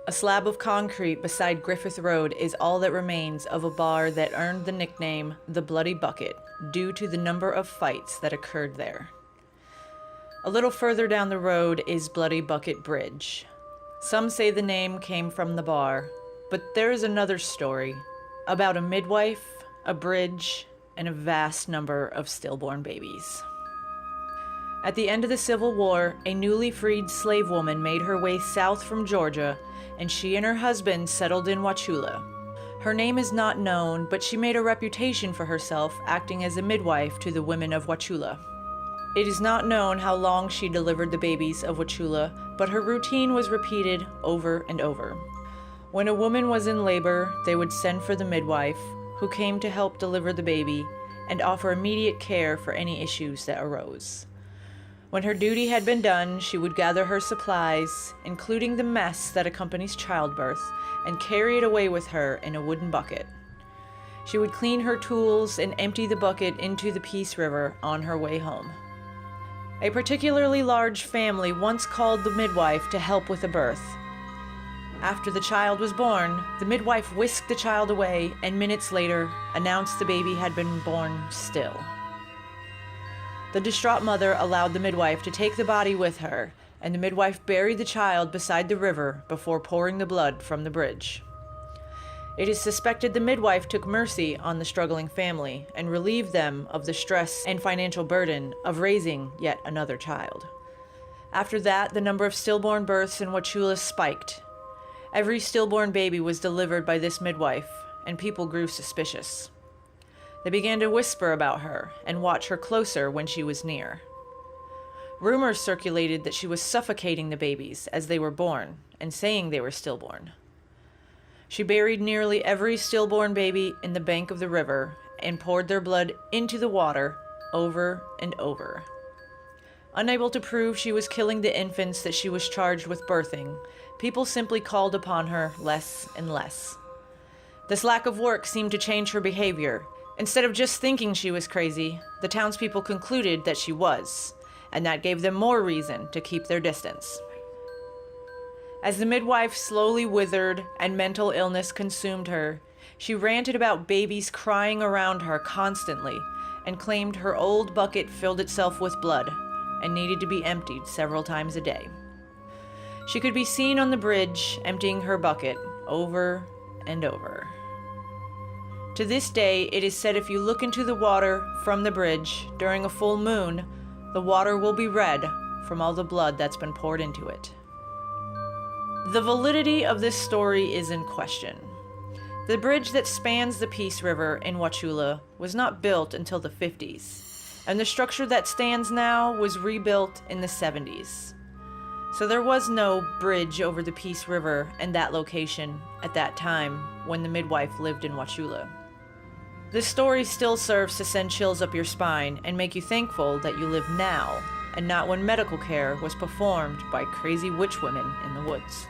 A slab of concrete beside Griffith Road is all that remains of a bar that earned the nickname the Bloody Bucket due to the number of fights that occurred there. A little further down the road is Bloody Bucket Bridge. Some say the name came from the bar, but there is another story about a midwife, a bridge, and a vast number of stillborn babies. At the end of the Civil War, a newly freed slave woman made her way south from Georgia, and she and her husband settled in Wauchula. Her name is not known, but she made a reputation for herself acting as a midwife to the women of Wauchula. It is not known how long she delivered the babies of Wauchula, but her routine was repeated over and over. When a woman was in labor, they would send for the midwife, who came to help deliver the baby and offer immediate care for any issues that arose. When her duty had been done, she would gather her supplies, including the mess that accompanies childbirth, and carry it away with her in a wooden bucket. She would clean her tools and empty the bucket into the Peace River on her way home. A particularly large family once called the midwife to help with the birth. After the child was born, the midwife whisked the child away and minutes later announced the baby had been born still. The distraught mother allowed the midwife to take the body with her, and the midwife buried the child beside the river before pouring the blood from the bridge. It is suspected the midwife took mercy on the struggling family and relieved them of the stress and financial burden of raising yet another child. After that, the number of stillborn births in Wauchula spiked. Every stillborn baby was delivered by this midwife, and people grew suspicious. They began to whisper about her and watch her closer when she was near. Rumors circulated that she was suffocating the babies as they were born and saying they were stillborn. She buried nearly every stillborn baby in the bank of the river and poured their blood into the water over and over. Unable to prove she was killing the infants that she was charged with birthing, people simply called upon her less and less. This lack of work seemed to change her behavior. Instead of just thinking she was crazy, the townspeople concluded that she was, and that gave them more reason to keep their distance. As the midwife slowly withered and mental illness consumed her, she ranted about babies crying around her constantly and claimed her old bucket filled itself with blood and needed to be emptied several times a day. She could be seen on the bridge emptying her bucket over and over. To this day, it is said if you look into the water from the bridge during a full moon, the water will be red from all the blood that's been poured into it. The validity of this story is in question. The bridge that spans the Peace River in Wauchula was not built until the 50s, and the structure that stands now was rebuilt in the 70s. So there was no bridge over the Peace River and that location at that time when the midwife lived in Wauchula. This story still serves to send chills up your spine and make you thankful that you live now and not when medical care was performed by crazy witch women in the woods.